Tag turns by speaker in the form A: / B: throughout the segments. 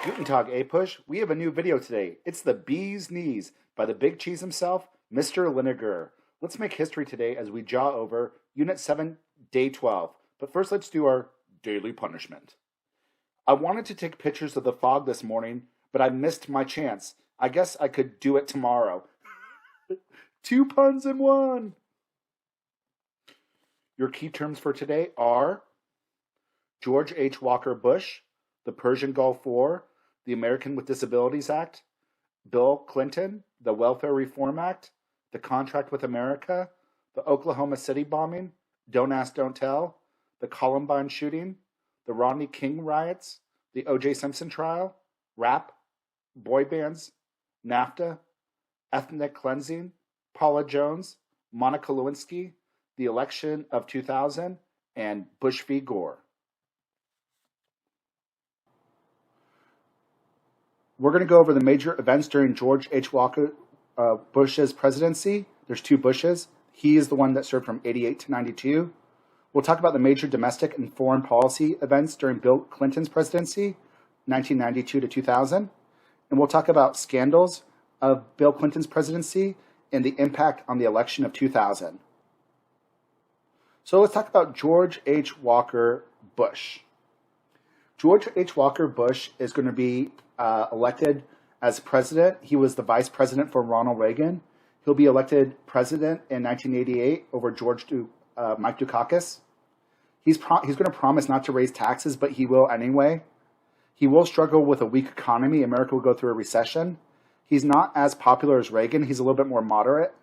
A: Guten Tag, APUSH. We have a new video today. It's the bee's knees by the big cheese himself, Mr. Linegar. Let's make history today as we jaw over Unit 7, Day 12. But first, let's do our daily punishment. I wanted to take pictures of the fog this morning, but I missed my chance. I guess I could do it tomorrow. 2 puns in 1. Your key terms for today are George H. Walker Bush, the Persian Gulf War, the American with Disabilities Act, Bill Clinton, the Welfare Reform Act, the Contract with America, the Oklahoma City bombing, Don't Ask, Don't Tell, the Columbine shooting, the Rodney King riots, the O.J. Simpson trial, rap, boy bands, NAFTA, ethnic cleansing, Paula Jones, Monica Lewinsky, the election of 2000, and Bush v. Gore. We're going to go over the major events during George H. Walker Bush's presidency. There's 2 Bushes. He is the one that served from 88 to 92. We'll talk about the major domestic and foreign policy events during Bill Clinton's presidency, 1992 to 2000. And we'll talk about scandals of Bill Clinton's presidency and the impact on the election of 2000. So let's talk about George H. Walker Bush. George H. Walker Bush is going to be elected as president. He was the vice president for Ronald Reagan. He'll be elected president in 1988 over Mike Dukakis. He's going to promise not to raise taxes, but he will anyway. He will struggle with a weak economy. America will go through a recession. He's not as popular as Reagan. He's a little bit more moderate.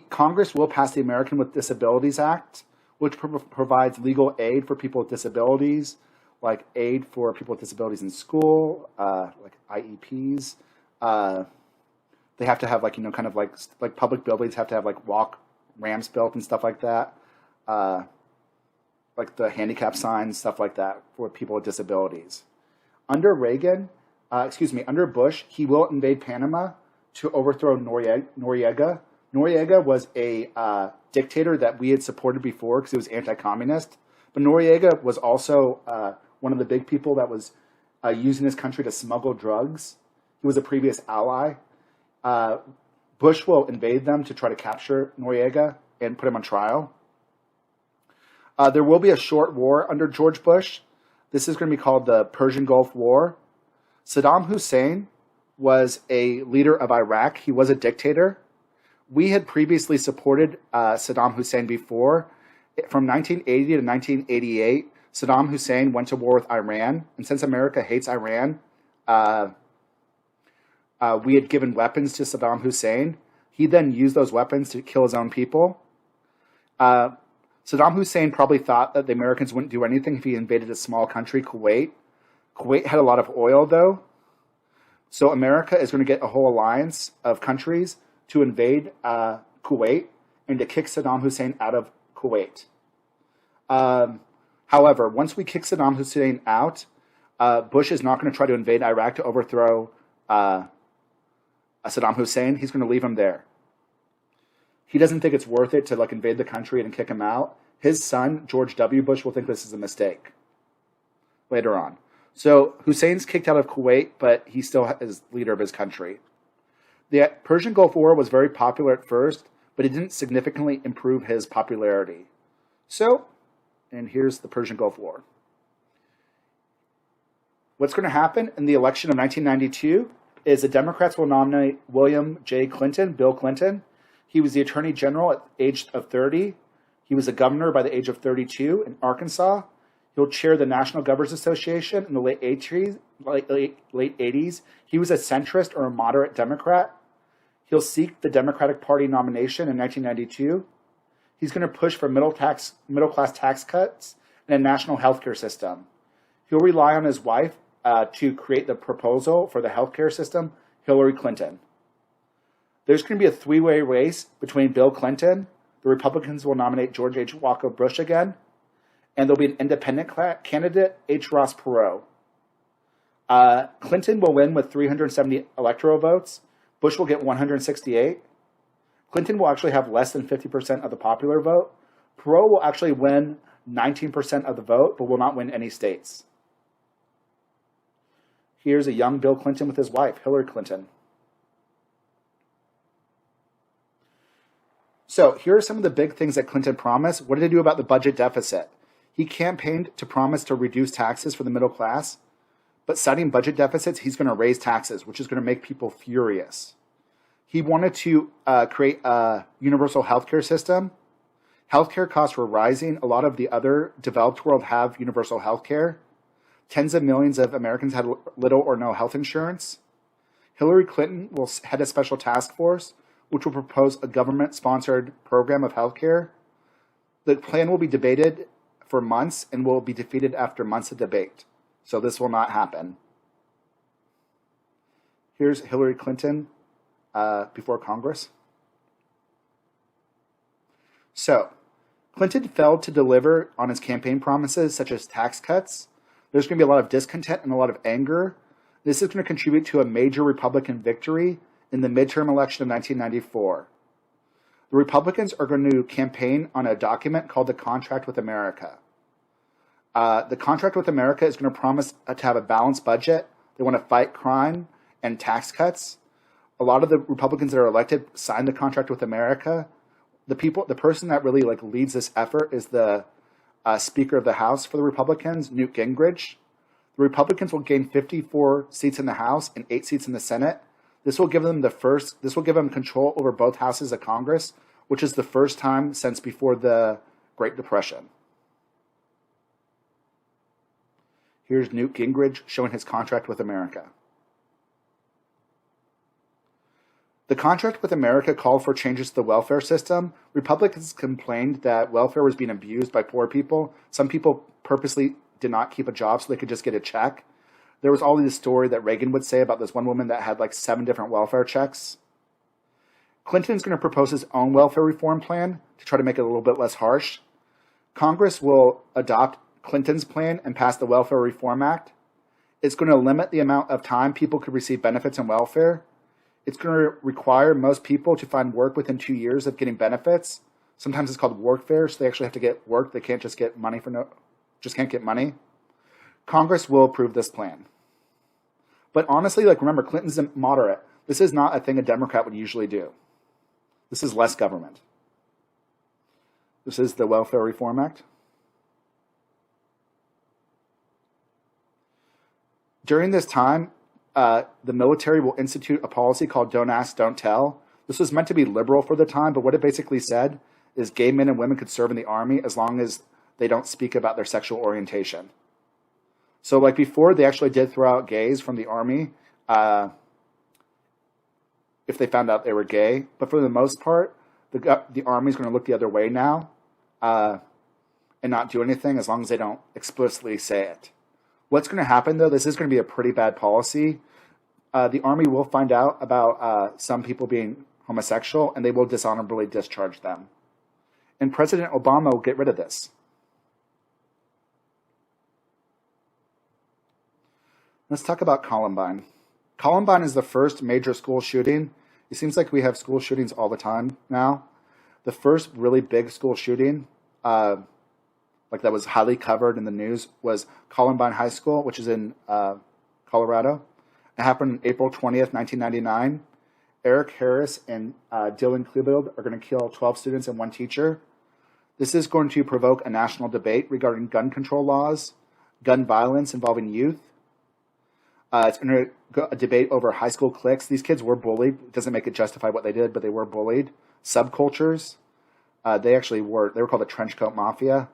A: Congress will pass the American with Disabilities Act, which provides legal aid for people with disabilities, like aid for people with disabilities in school, like IEPs. They have to have like public buildings have to have like walk ramps built and stuff like that. Like the handicap signs, stuff like that for people with disabilities. Under under Bush, he will invade Panama to overthrow Noriega. Noriega was a dictator that we had supported before because he was anti-communist. But Noriega was also one of the big people that was using his country to smuggle drugs. He was a previous ally. Bush will invade them to try to capture Noriega and put him on trial. There will be a short war under George Bush. This is going to be called the Persian Gulf War. Saddam Hussein was a leader of Iraq. He was a dictator. We had previously supported Saddam Hussein before. From 1980 to 1988, Saddam Hussein went to war with Iran. And since America hates Iran, we had given weapons to Saddam Hussein. He then used those weapons to kill his own people. Saddam Hussein probably thought that the Americans wouldn't do anything if he invaded a small country, Kuwait. Kuwait had a lot of oil, though. So America is going to get a whole alliance of countries to invade Kuwait and to kick Saddam Hussein out of Kuwait. However, once we kick Saddam Hussein out, Bush is not going to try to invade Iraq to overthrow Saddam Hussein. He's going to leave him there. He doesn't think it's worth it to invade the country and kick him out. His son, George W. Bush, will think this is a mistake later on. So Hussein's kicked out of Kuwait, but he still is leader of his country. The Persian Gulf War was very popular at first, but it didn't significantly improve his popularity. So, and here's the Persian Gulf War. What's going to happen in the election of 1992 is the Democrats will nominate William J. Clinton, Bill Clinton. He was the Attorney General at the age of 30. He was a governor by the age of 32 in Arkansas. He'll chair the National Governors Association in the late 80s. He was a centrist or a moderate Democrat. He'll seek the Democratic Party nomination in 1992. He's going to push for middle-class tax cuts and a national healthcare system. He'll rely on his wife to create the proposal for the healthcare system, Hillary Clinton. There's going to be a 3-way race between Bill Clinton. The Republicans will nominate George H. Walker Bush again. And there'll be an independent candidate, H. Ross Perot. Clinton will win with 370 electoral votes. Bush will get 168. Clinton will actually have less than 50% of the popular vote. Perot will actually win 19% of the vote, but will not win any states. Here's a young Bill Clinton with his wife, Hillary Clinton. So here are some of the big things that Clinton promised. What did he do about the budget deficit? He campaigned to promise to reduce taxes for the middle class, but citing budget deficits, he's going to raise taxes, which is going to make people furious. He wanted to create a universal healthcare system. Healthcare costs were rising. A lot of the other developed world have universal healthcare. Tens of millions of Americans had little or no health insurance. Hillary Clinton will head a special task force, which will propose a government-sponsored program of healthcare. The plan will be debated for months and will be defeated after months of debate. So this will not happen. Here's Hillary Clinton before Congress. So, Clinton failed to deliver on his campaign promises, such as tax cuts. There's going to be a lot of discontent and a lot of anger. This is going to contribute to a major Republican victory in the midterm election of 1994. The Republicans are going to campaign on a document called the Contract with America. The Contract with America is going to promise to have a balanced budget. They want to fight crime and tax cuts. A lot of the Republicans that are elected signed the Contract with America. The person that really leads this effort is the Speaker of the House for the Republicans, Newt Gingrich. The Republicans will gain 54 seats in the House and 8 seats in the Senate. This will give them control over both houses of Congress, which is the first time since before the Great Depression. Here's Newt Gingrich showing his contract with America. The Contract with America called for changes to the welfare system. Republicans complained that welfare was being abused by poor people. Some people purposely did not keep a job so they could just get a check. There was all this story that Reagan would say about this one woman that had 7 different welfare checks. Clinton's going to propose his own welfare reform plan to try to make it a little bit less harsh. Congress will adopt Clinton's plan and pass the Welfare Reform Act. It's going to limit the amount of time people could receive benefits and welfare. It's going to require most people to find work within 2 years of getting benefits. Sometimes it's called workfare, so they actually have to get work. They can't just get money can't get money. Congress will approve this plan. But honestly, remember, Clinton's a moderate. This is not a thing a Democrat would usually do. This is less government. This is the Welfare Reform Act. During this time, the military will institute a policy called Don't Ask, Don't Tell. This was meant to be liberal for the time, but what it basically said is gay men and women could serve in the army as long as they don't speak about their sexual orientation. So before, they actually did throw out gays from the army if they found out they were gay. But for the most part, the army's going to look the other way now and not do anything as long as they don't explicitly say it. What's going to happen, though, this is going to be a pretty bad policy. The Army will find out about some people being homosexual, and they will dishonorably discharge them. And President Obama will get rid of this. Let's talk about Columbine. Columbine is the first major school shooting. It seems like we have school shootings all the time now. The first really big school shooting that was highly covered in the news was Columbine High School, which is in Colorado. It happened April 20th, 1999. Eric Harris and Dylan Klebold are going to kill 12 students and 1 teacher. This is going to provoke a national debate regarding gun control laws, gun violence involving youth. It's going to go a debate over high school cliques. These kids were bullied. It doesn't make it justify what they did, but they were bullied. Subcultures. They were called the Trench Coat Mafia.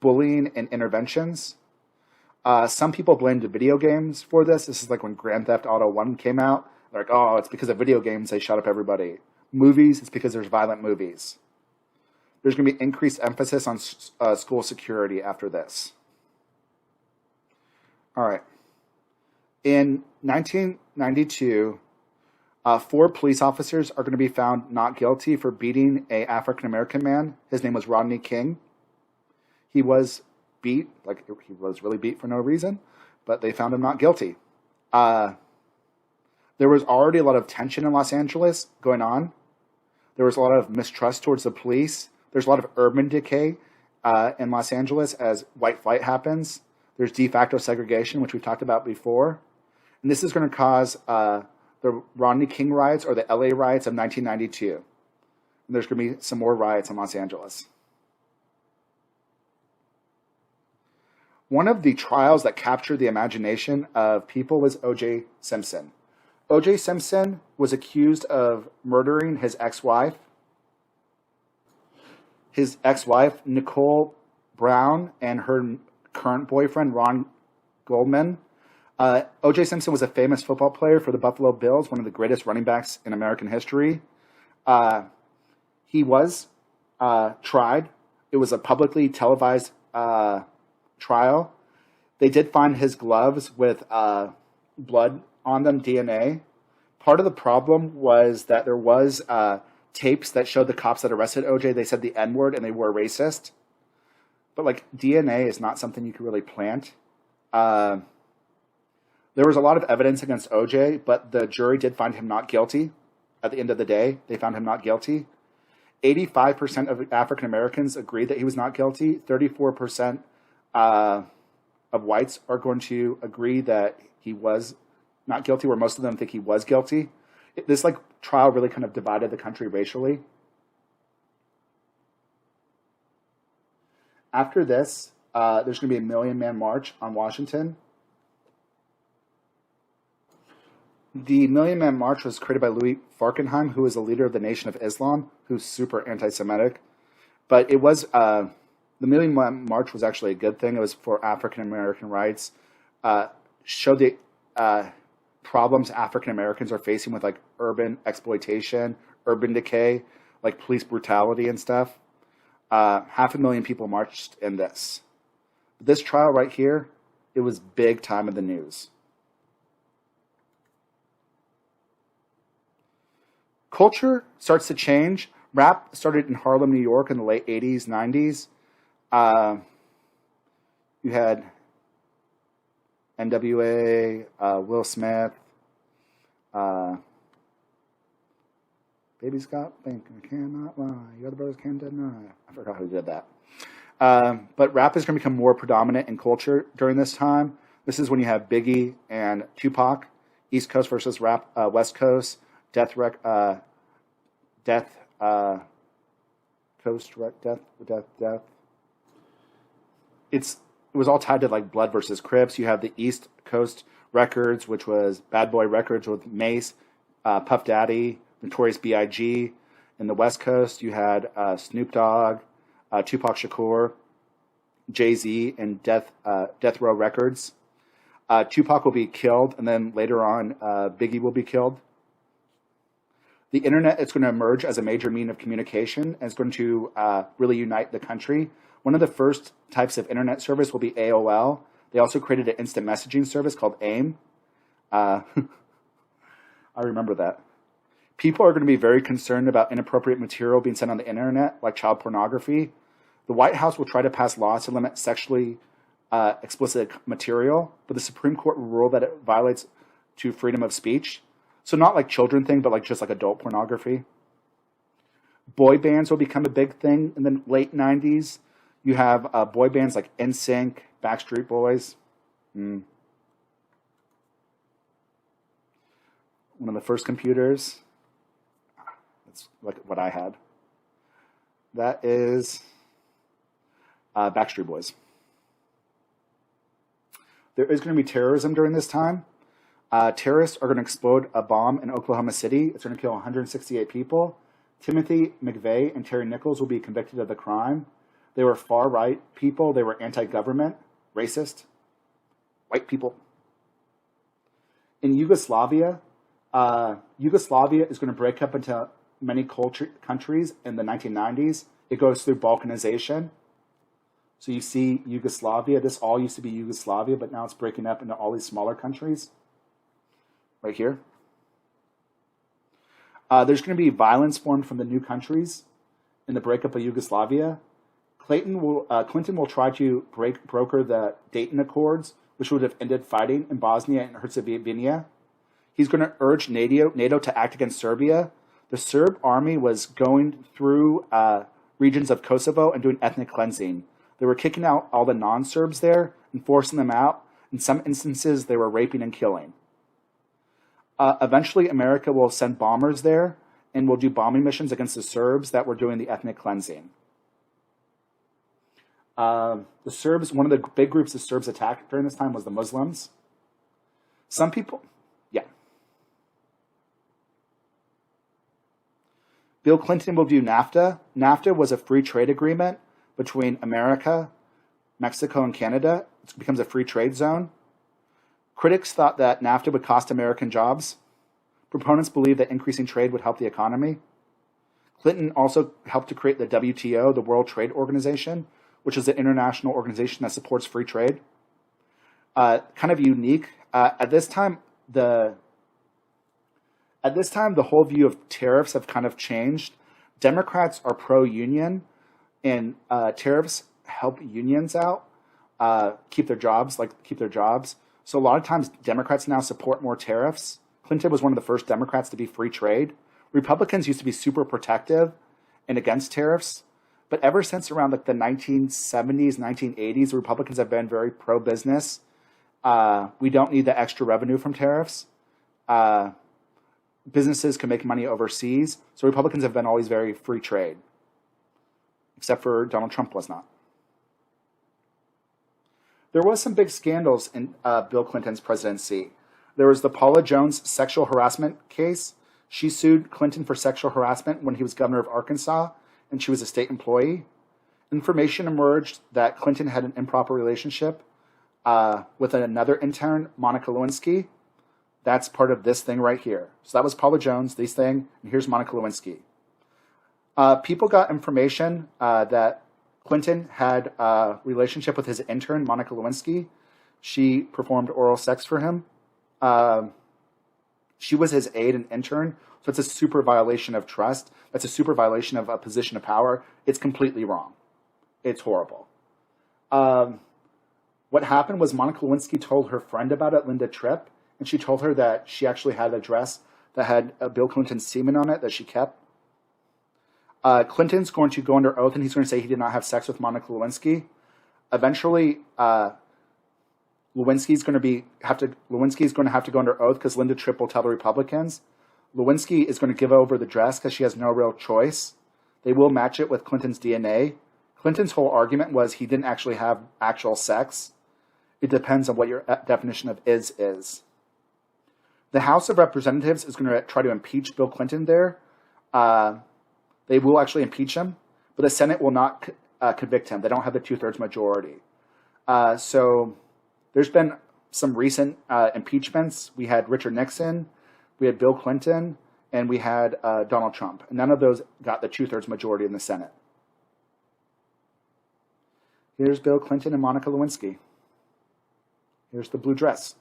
A: Bullying and interventions. Some people blamed video games for this. This is when Grand Theft Auto 1 came out. They're oh, it's because of video games they shot up everybody. Movies, it's because there's violent movies. There's going to be increased emphasis on school security after this. All right. In 1992, 4 police officers are going to be found not guilty for beating an African-American man. His name was Rodney King. He was beat, he was really beat for no reason, but they found him not guilty. There was already a lot of tension in Los Angeles going on. There was a lot of mistrust towards the police. There's a lot of urban decay in Los Angeles as white flight happens. There's de facto segregation, which we've talked about before. And this is going to cause the Rodney King riots or the LA riots of 1992. And there's going to be some more riots in Los Angeles. One of the trials that captured the imagination of people was O.J. Simpson. O.J. Simpson was accused of murdering his ex-wife. His ex-wife, Nicole Brown, and her current boyfriend, Ron Goldman. O.J. Simpson was a famous football player for the Buffalo Bills, one of the greatest running backs in American history. He was tried. It was a publicly televised trial. They did find his gloves with blood on them, DNA. Part of the problem was that there was tapes that showed the cops that arrested OJ. They said the N-word and they were racist. But like DNA is not something you can really plant. There was a lot of evidence against OJ, but the jury did find him not guilty. At the end of the day, they found him not guilty. 85% of African Americans agreed that he was not guilty. 34% of whites are going to agree that he was not guilty, where most of them think he was guilty. This trial really kind of divided the country racially. After this, there's going to be a million-man march on Washington. The Million Man March was created by Louis Farrakhan, who is a leader of the Nation of Islam, who's super anti-Semitic. But it was the Million Man March was actually a good thing. It was for African American rights. Showed the problems African Americans are facing with urban exploitation, urban decay, police brutality and stuff. 500,000 people marched in this. This trial right here, it was big time in the news. Culture starts to change. Rap started in Harlem, New York in the late 80s, 90s. You had NWA, Will Smith, Baby Scott Bank, I cannot lie, the other brothers can't deny. I forgot who did that. But rap is going to become more predominant in culture during this time. This is when you have Biggie and Tupac, East Coast versus rap, West Coast, Death. It was all tied to Blood versus Crips. You have the East Coast Records, which was Bad Boy Records with Mace, Puff Daddy, Notorious B.I.G. In the West Coast, you had Snoop Dogg, Tupac Shakur, Jay-Z, and Death Row Records. Tupac will be killed, and then later on, Biggie will be killed. The internet is going to emerge as a major means of communication, and it's going to really unite the country. One of the first types of internet service will be AOL. They also created an instant messaging service called AIM. I remember that. People are going to be very concerned about inappropriate material being sent on the internet, like child pornography. The White House will try to pass laws to limit sexually explicit material, but the Supreme Court will rule that it violates to freedom of speech. So not children thing, but just adult pornography. Boy bands will become a big thing in the late 90s. You have boy bands like NSYNC, Backstreet Boys. One of the first computers. That's what I had. That is Backstreet Boys. There is going to be terrorism during this time. Terrorists are going to explode a bomb in Oklahoma City. It's going to kill 168 people. Timothy McVeigh and Terry Nichols will be convicted of the crime. They were far-right people. They were anti-government, racist, white people. In Yugoslavia, Yugoslavia is going to break up into many countries in the 1990s. It goes through balkanization. So you see Yugoslavia. This all used to be Yugoslavia, but now it's breaking up into all these smaller countries. Right here. There's going to be violence formed from the new countries in the breakup of Yugoslavia. Clinton will try to broker the Dayton Accords, which would have ended fighting in Bosnia and Herzegovina. He's going to urge NATO to act against Serbia. The Serb army was going through regions of Kosovo and doing ethnic cleansing. They were kicking out all the non-Serbs there and forcing them out. In some instances, they were raping and killing. Eventually, America will send bombers there and will do bombing missions against the Serbs that were doing the ethnic cleansing. The Serbs, one of the big groups the Serbs attacked during this time was the Muslims. Some people, yeah. Bill Clinton will do NAFTA. NAFTA was a free trade agreement between America, Mexico, and Canada. It becomes a free trade zone. Critics thought that NAFTA would cost American jobs. Proponents believed that increasing trade would help the economy. Clinton also helped to create the WTO, the World Trade Organization, which is an international organization that supports free trade. Kind of unique. At this time, the whole view of tariffs have kind of changed. Democrats are pro-union, and tariffs help unions out, keep their jobs. So a lot of times, Democrats now support more tariffs. Clinton was one of the first Democrats to be free trade. Republicans used to be super protective and against tariffs. But ever since around like the 1970s, 1980s, the Republicans have been very pro-business. We don't need the extra revenue from tariffs. Businesses can make money overseas. So Republicans have been always very free trade. Except for Donald Trump was not. There was some big scandals in Bill Clinton's presidency. There was the Paula Jones sexual harassment case. She sued Clinton for sexual harassment when he was governor of Arkansas, and she was a state employee. Information emerged that Clinton had an improper relationship with another intern, Monica Lewinsky. That's part of this thing right here. So that was Paula Jones, this thing, and here's Monica Lewinsky. People got information that Clinton had a relationship with his intern, Monica Lewinsky. She performed oral sex for him. She was his aide and intern, so it's a super violation of trust. That's a super violation of a position of power. It's completely wrong. It's horrible. What happened was Monica Lewinsky told her friend about it, Linda Tripp, and she told her that she actually had a dress that had Bill Clinton's semen on it that she kept. Clinton's going to go under oath, and he's going to say he did not have sex with Monica Lewinsky. Eventually, Lewinsky's going to have to go under oath because Linda Tripp will tell the Republicans. Lewinsky is going to give over the dress because she has no real choice. They will match it with Clinton's DNA. Clinton's whole argument was he didn't actually have actual sex. It depends on what your definition of is. The House of Representatives is going to try to impeach Bill Clinton there. They will actually impeach him, but the Senate will not convict him. They don't have the 2/3 majority. So there's been some recent impeachments. We had Richard Nixon, we had Bill Clinton, and we had Donald Trump. And none of those got the 2/3 majority in the Senate. Here's Bill Clinton and Monica Lewinsky. Here's the blue dress.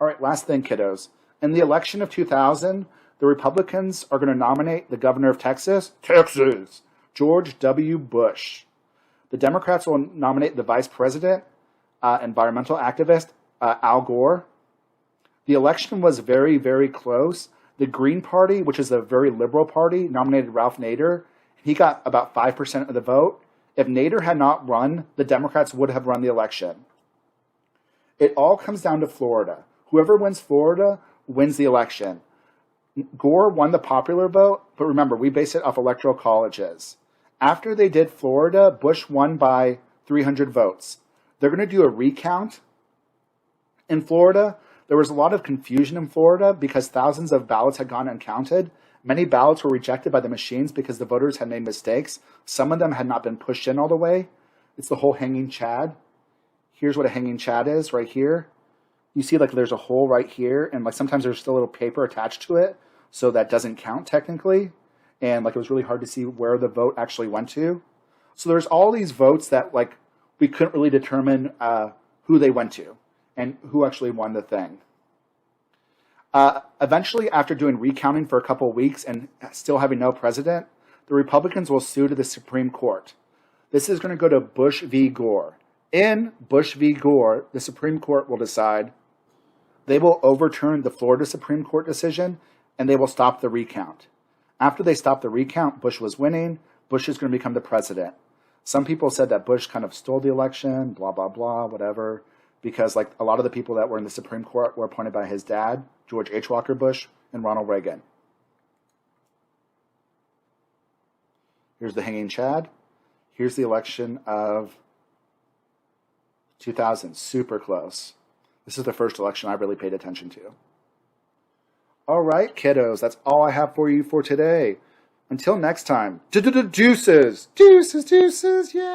A: All right, last thing, kiddos. In the election of 2000, the Republicans are going to nominate the governor of Texas, George W. Bush. The Democrats will nominate the vice president, environmental activist, Al Gore. The election was very, very close. The Green Party, which is a very liberal party, nominated Ralph Nader. He got about 5% of the vote. If Nader had not run, the Democrats would have run the election. It all comes down to Florida. Whoever wins Florida wins the election. Gore won the popular vote, but remember, we base it off electoral colleges. After they did Florida, Bush won by 300 votes. They're going to do a recount in Florida. There was a lot of confusion in Florida because thousands of ballots had gone uncounted. Many ballots were rejected by the machines because the voters had made mistakes. Some of them had not been pushed in all the way. It's the whole hanging chad. Here's what a hanging chad is right here. You see like there's a hole right here, and like sometimes there's still a little paper attached to it, so that doesn't count technically. And like it was really hard to see where the vote actually went to. So there's all these votes that like we couldn't really determine who they went to and who actually won the thing. Eventually, after doing recounting for a couple of weeks and still having no president, the Republicans will sue to the Supreme Court. This is going to go to Bush v. Gore. In Bush v. Gore, the Supreme Court will decide. They will overturn the Florida Supreme Court decision, and they will stop the recount. After they stop the recount, Bush was winning. Bush is going to become the president. Some people said that Bush kind of stole the election, blah, blah, blah, whatever. because like a lot of the people that were in the Supreme Court were appointed by his dad, George H. Walker Bush, and Ronald Reagan. Here's the hanging Chad. Here's the election of 2000. Super close. This is the first election I really paid attention to. All right, kiddos, that's all I have for you for today. Until next time, deuces, deuces, deuces, yeah.